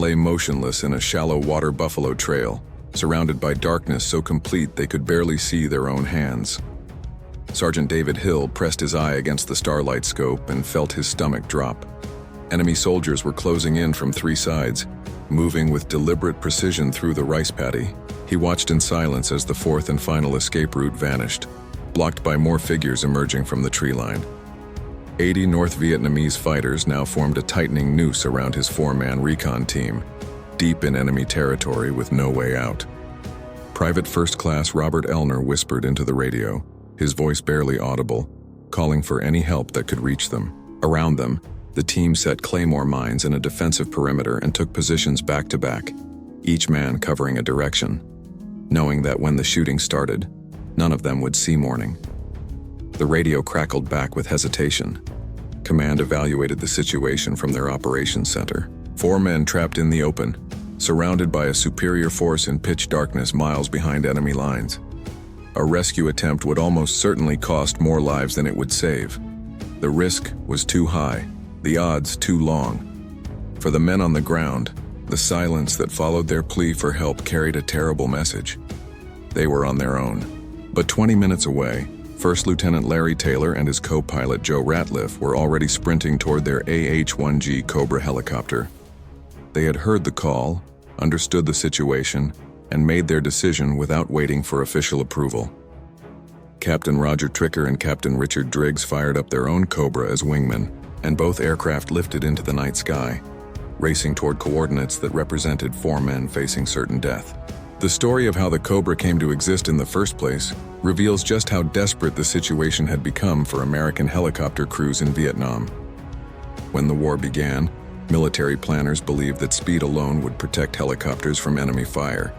lay motionless in a shallow water buffalo trail, surrounded by darkness so complete they could barely see their own hands. Sergeant David Hill pressed his eye against the starlight scope and felt his stomach drop. Enemy soldiers were closing in from three sides, moving with deliberate precision through the rice paddy. He watched in silence as the fourth and final escape route vanished, blocked by more figures emerging from the tree line. 80 North Vietnamese fighters now formed a tightening noose around his four-man recon team, deep in enemy territory with no way out. Private First Class Robert Elner whispered into the radio, his voice barely audible, calling for any help that could reach them. Around them, the team set claymore mines in a defensive perimeter and took positions back-to-back, each man covering a direction, knowing that when the shooting started, none of them would see morning. The radio crackled back with hesitation. Command evaluated the situation from their operations center. 4 men trapped in the open, surrounded by a superior force in pitch darkness miles behind enemy lines. A rescue attempt would almost certainly cost more lives than it would save. The risk was too high, the odds too long. For the men on the ground, the silence that followed their plea for help carried a terrible message. They were on their own. But 20 minutes away, First Lieutenant Larry Taylor and his co-pilot Joe Ratliff were already sprinting toward their AH-1 Cobra helicopter. They had heard the call, understood the situation, and made their decision without waiting for official approval. Captain Roger Tricker and Captain Richard Driggs fired up their own Cobra as wingmen, and both aircraft lifted into the night sky, racing toward coordinates that represented 4 men facing certain death. The story of how the Cobra came to exist in the first place reveals just how desperate the situation had become for American helicopter crews in Vietnam. When the war began, military planners believed that speed alone would protect helicopters from enemy fire.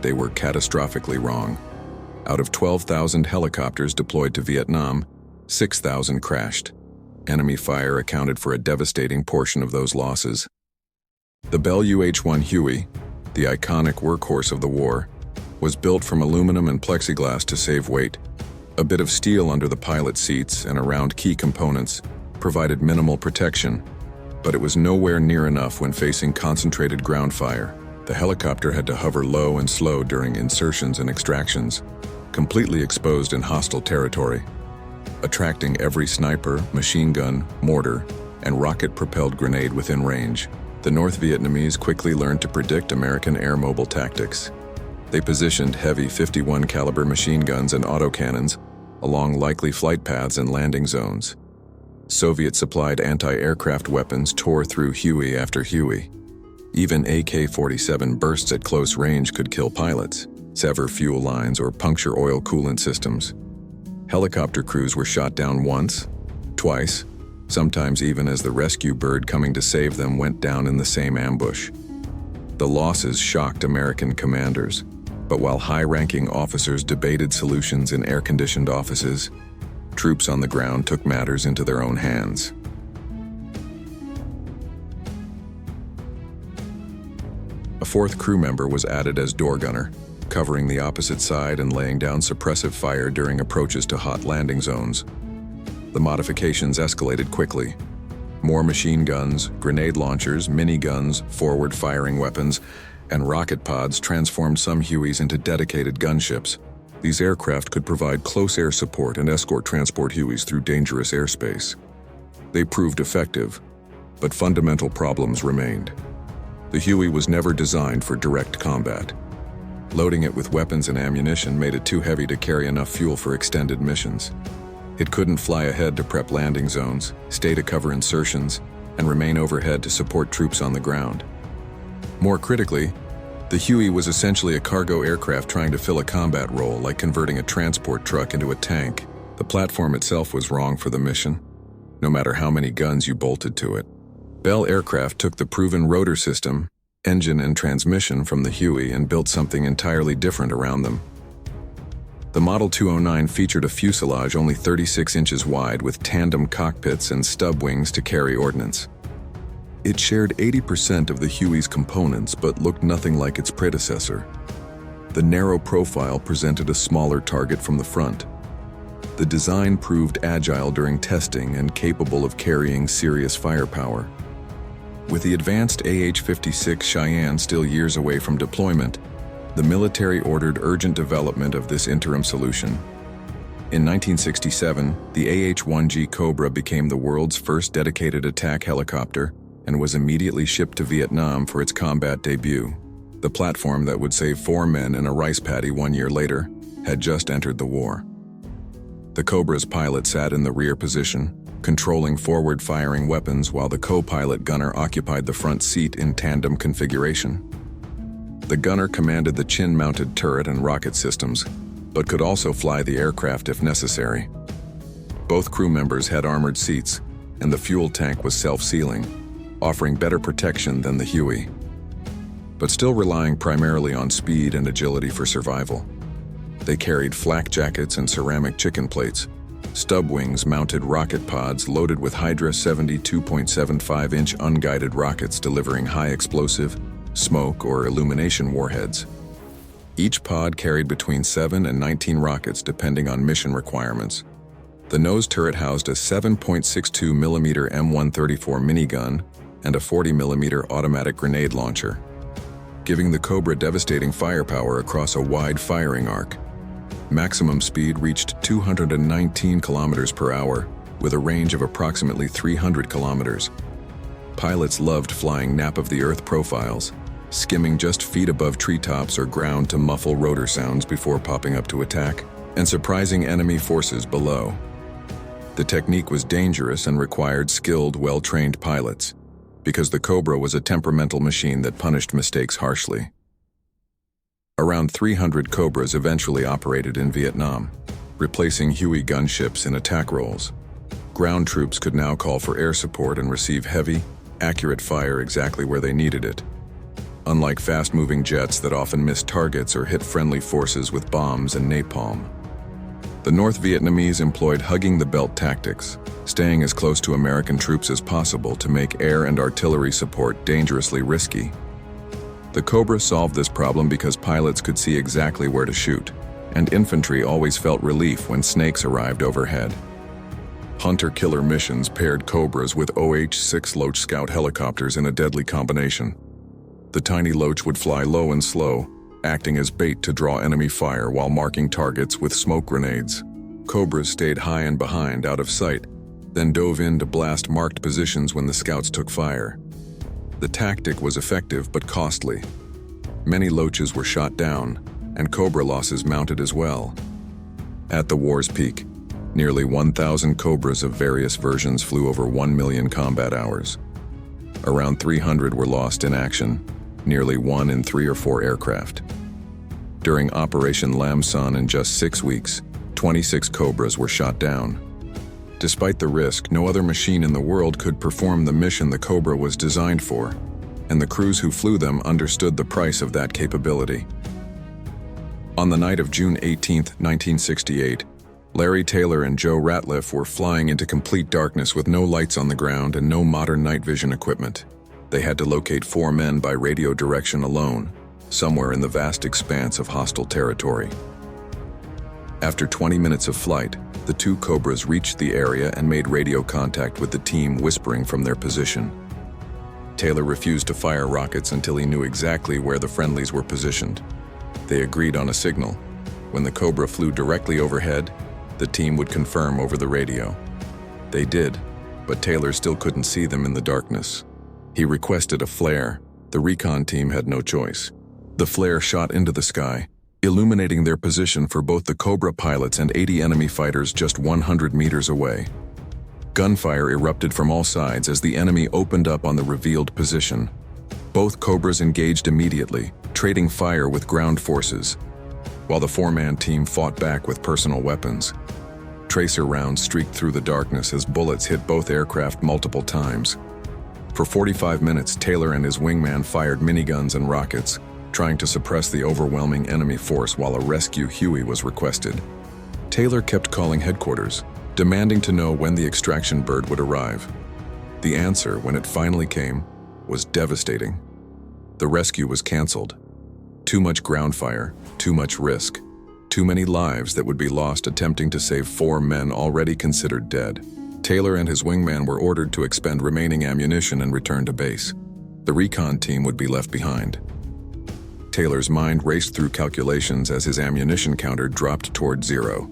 They were catastrophically wrong. Out of 12,000 helicopters deployed to Vietnam, 6,000 crashed. Enemy fire accounted for a devastating portion of those losses. The Bell UH-1 Huey, the iconic workhorse of the war, was built from aluminum and plexiglass to save weight. A bit of steel under the pilot seats and around key components provided minimal protection, but it was nowhere near enough when facing concentrated ground fire. The helicopter had to hover low and slow during insertions and extractions, completely exposed in hostile territory, attracting every sniper, machine gun, mortar, and rocket-propelled grenade within range. The North Vietnamese quickly learned to predict American air mobile tactics. They positioned heavy 51 caliber machine guns and autocannons along likely flight paths and landing zones. Soviet-supplied anti-aircraft weapons tore through Huey after Huey. Even AK-47 bursts at close range could kill pilots, sever fuel lines, or puncture oil coolant systems. Helicopter crews were shot down once, twice, sometimes even as the rescue bird coming to save them went down in the same ambush. The losses shocked American commanders, but while high-ranking officers debated solutions in air-conditioned offices, troops on the ground took matters into their own hands. A 4th crew member was added as door gunner, covering the opposite side and laying down suppressive fire during approaches to hot landing zones. The modifications escalated quickly. More machine guns, grenade launchers, miniguns, forward-firing weapons, and rocket pods transformed some Hueys into dedicated gunships. These aircraft could provide close air support and escort transport Hueys through dangerous airspace. They proved effective, but fundamental problems remained. The Huey was never designed for direct combat. Loading it with weapons and ammunition made it too heavy to carry enough fuel for extended missions. It couldn't fly ahead to prep landing zones, stay to cover insertions, and remain overhead to support troops on the ground. More critically, the Huey was essentially a cargo aircraft trying to fill a combat role, like converting a transport truck into a tank. The platform itself was wrong for the mission, no matter how many guns you bolted to it. Bell Aircraft took the proven rotor system, engine and transmission from the Huey and built something entirely different around them. The Model 209 featured a fuselage only 36 inches wide with tandem cockpits and stub wings to carry ordnance. It shared 80% of the Huey's components but looked nothing like its predecessor. The narrow profile presented a smaller target from the front. The design proved agile during testing and capable of carrying serious firepower. With the advanced AH-56 Cheyenne still years away from deployment, the military ordered urgent development of this interim solution. In 1967, the AH-1 Cobra became the world's first dedicated attack helicopter and was immediately shipped to Vietnam for its combat debut. The platform that would save 4 men in a rice paddy 1 year later had just entered the war. The Cobra's pilot sat in the rear position, controlling forward-firing weapons while the co-pilot gunner occupied the front seat in tandem configuration. The gunner commanded the chin-mounted turret and rocket systems, but could also fly the aircraft if necessary. Both crew members had armored seats, and the fuel tank was self-sealing, offering better protection than the Huey, but still relying primarily on speed and agility for survival. They carried flak jackets and ceramic chicken plates, stub wings mounted rocket pods loaded with Hydra 72.75-inch unguided rockets delivering high explosive, smoke, or illumination warheads. Each pod carried between 7 and 19 rockets depending on mission requirements. The nose turret housed a 7.62mm M134 minigun and a 40mm automatic grenade launcher, giving the Cobra devastating firepower across a wide firing arc. Maximum speed reached 219 kilometers per hour, with a range of approximately 300 kilometers. Pilots loved flying nap-of-the-earth profiles, skimming just feet above treetops or ground to muffle rotor sounds before popping up to attack, and surprising enemy forces below. The technique was dangerous and required skilled, well-trained pilots, because the Cobra was a temperamental machine that punished mistakes harshly. Around 300 Cobras eventually operated in Vietnam, replacing Huey gunships in attack roles. Ground troops could now call for air support and receive heavy, accurate fire exactly where they needed it. Unlike fast-moving jets that often missed targets or hit friendly forces with bombs and napalm. The North Vietnamese employed hugging-the-belt tactics, staying as close to American troops as possible to make air and artillery support dangerously risky. The Cobra solved this problem because pilots could see exactly where to shoot, and infantry always felt relief when snakes arrived overhead. Hunter-killer missions paired Cobras with OH-6 Loach Scout helicopters in a deadly combination. The tiny Loach would fly low and slow, acting as bait to draw enemy fire while marking targets with smoke grenades. Cobras stayed high and behind, out of sight, then dove in to blast marked positions when the scouts took fire. The tactic was effective but costly. Many Loaches were shot down, and Cobra losses mounted as well. At the war's peak, nearly 1,000 Cobras of various versions flew over 1 million combat hours. Around 300 were lost in action, nearly 1 in 3 or 4 aircraft. During Operation Lam Son in just 6 weeks, 26 Cobras were shot down. Despite the risk, no other machine in the world could perform the mission the Cobra was designed for, and the crews who flew them understood the price of that capability. On the night of June 18, 1968, Larry Taylor and Joe Ratliff were flying into complete darkness with no lights on the ground and no modern night vision equipment. They had to locate 4 men by radio direction alone, somewhere in the vast expanse of hostile territory. After 20 minutes of flight, the 2 Cobras reached the area and made radio contact with the team, whispering from their position. Taylor refused to fire rockets until he knew exactly where the friendlies were positioned. They agreed on a signal. When the Cobra flew directly overhead, the team would confirm over the radio. They did, but Taylor still couldn't see them in the darkness. He requested a flare. The recon team had no choice. The flare shot into the sky, illuminating their position for both the Cobra pilots and 80 enemy fighters just 100 meters away. Gunfire erupted from all sides as the enemy opened up on the revealed position. Both Cobras engaged immediately, trading fire with ground forces, while the 4-man team fought back with personal weapons. Tracer rounds streaked through the darkness as bullets hit both aircraft multiple times. For 45 minutes, Taylor and his wingman fired miniguns and rockets, trying to suppress the overwhelming enemy force while a rescue Huey was requested. Taylor kept calling headquarters, demanding to know when the extraction bird would arrive. The answer, when it finally came, was devastating. The rescue was canceled. Too much ground fire, too much risk, too many lives that would be lost attempting to save 4 men already considered dead. Taylor and his wingman were ordered to expend remaining ammunition and return to base. The recon team would be left behind. Taylor's mind raced through calculations as his ammunition counter dropped toward 0.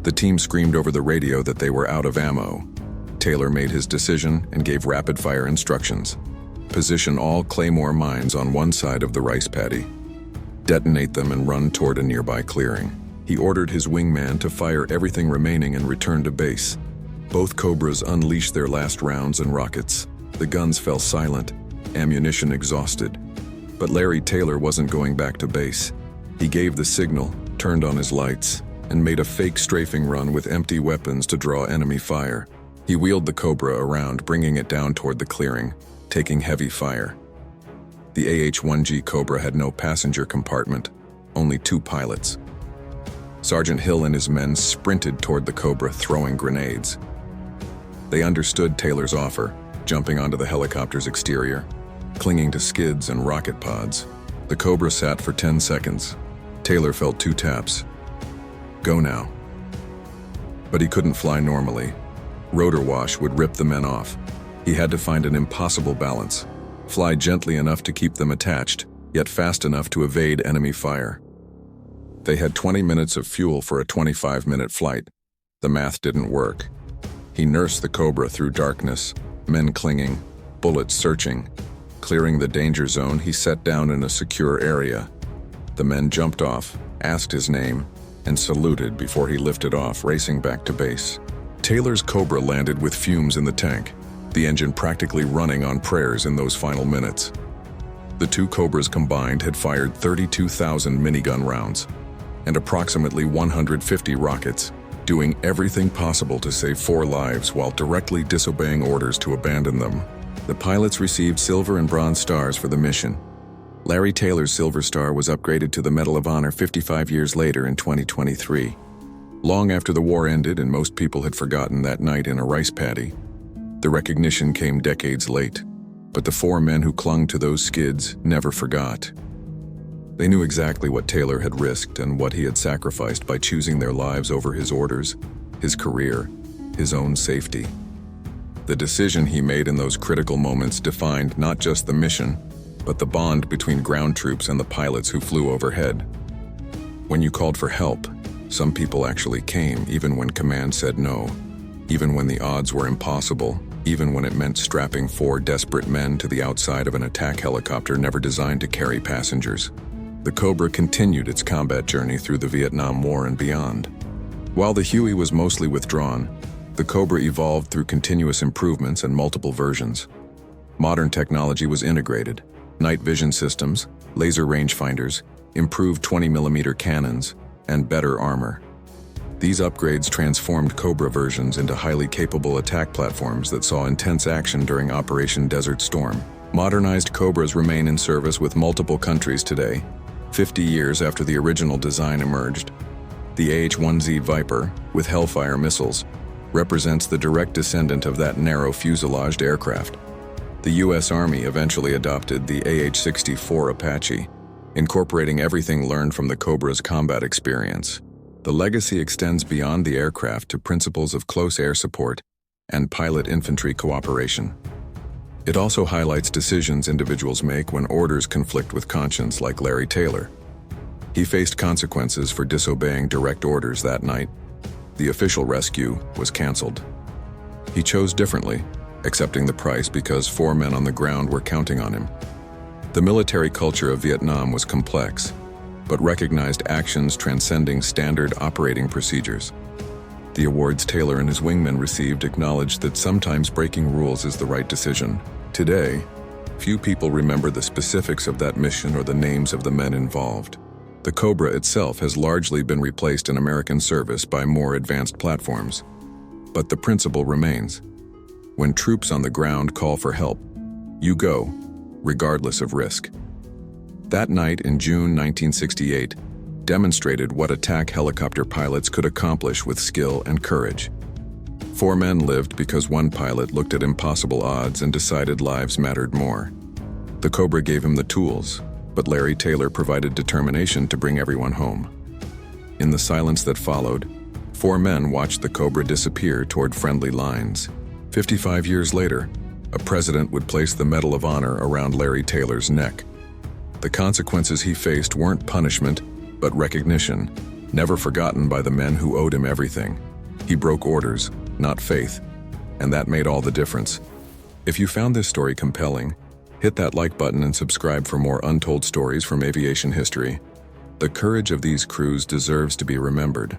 The team screamed over the radio that they were out of ammo. Taylor made his decision and gave rapid-fire instructions. Position all Claymore mines on one side of the rice paddy. Detonate them and run toward a nearby clearing. He ordered his wingman to fire everything remaining and return to base. Both Cobras unleashed their last rounds and rockets. The guns fell silent, ammunition exhausted. But Larry Taylor wasn't going back to base. He gave the signal, turned on his lights, and made a fake strafing run with empty weapons to draw enemy fire. He wheeled the Cobra around, bringing it down toward the clearing, taking heavy fire. The AH-1 Cobra had no passenger compartment, only 2 pilots. Sergeant Hill and his men sprinted toward the Cobra, throwing grenades. They understood Taylor's offer, jumping onto the helicopter's exterior, clinging to skids and rocket pods. The Cobra sat for 10 seconds. Taylor felt 2 taps. Go now. But he couldn't fly normally. Rotor wash would rip the men off. He had to find an impossible balance. Fly gently enough to keep them attached, yet fast enough to evade enemy fire. They had 20 minutes of fuel for a 25-minute flight. The math didn't work. He nursed the Cobra through darkness, men clinging, bullets searching. Clearing the danger zone, he sat down in a secure area. The men jumped off, asked his name, and saluted before he lifted off, racing back to base. Taylor's Cobra landed with fumes in the tank, the engine practically running on prayers in those final minutes. The 2 Cobras combined had fired 32,000 minigun rounds and approximately 150 rockets, doing everything possible to save 4 lives while directly disobeying orders to abandon them. The pilots received silver and bronze stars for the mission. Larry Taylor's Silver Star was upgraded to the Medal of Honor 55 years later in 2023. Long after the war ended and most people had forgotten that night in a rice paddy, the recognition came decades late, but the 4 men who clung to those skids never forgot. They knew exactly what Taylor had risked and what he had sacrificed by choosing their lives over his orders, his career, his own safety. The decision he made in those critical moments defined not just the mission, but the bond between ground troops and the pilots who flew overhead. When you called for help, some people actually came, even when command said no, even when the odds were impossible, even when it meant strapping 4 desperate men to the outside of an attack helicopter never designed to carry passengers. The Cobra continued its combat journey through the Vietnam War and beyond. While the Huey was mostly withdrawn, the Cobra evolved through continuous improvements and multiple versions. Modern technology was integrated: night vision systems, laser rangefinders, improved 20mm cannons, and better armor. These upgrades transformed Cobra versions into highly capable attack platforms that saw intense action during Operation Desert Storm. Modernized Cobras remain in service with multiple countries today, 50 years after the original design emerged. The AH-1 Viper, with Hellfire missiles, represents the direct descendant of that narrow fuselaged aircraft. The U.S. Army eventually adopted the AH-64 Apache, incorporating everything learned from the Cobra's combat experience. The legacy extends beyond the aircraft to principles of close air support and pilot-infantry cooperation. It also highlights decisions individuals make when orders conflict with conscience, like Larry Taylor. He faced consequences for disobeying direct orders that night. The official rescue was canceled. He chose differently, accepting the price because 4 men on the ground were counting on him. The military culture of Vietnam was complex, but recognized actions transcending standard operating procedures. The awards Taylor and his wingmen received acknowledged that sometimes breaking rules is the right decision. Today, few people remember the specifics of that mission or the names of the men involved. The Cobra itself has largely been replaced in American service by more advanced platforms. But the principle remains: when troops on the ground call for help, you go, regardless of risk. That night in June 1968 demonstrated what attack helicopter pilots could accomplish with skill and courage. 4 men lived because one pilot looked at impossible odds and decided lives mattered more. The Cobra gave him the tools, but Larry Taylor provided determination to bring everyone home. In the silence that followed, 4 men watched the Cobra disappear toward friendly lines. 55 years later, a president would place the Medal of Honor around Larry Taylor's neck. The consequences he faced weren't punishment, but recognition, never forgotten by the men who owed him everything. He broke orders, not faith, and that made all the difference. If you found this story compelling, hit that like button and subscribe for more untold stories from aviation history. The courage of these crews deserves to be remembered.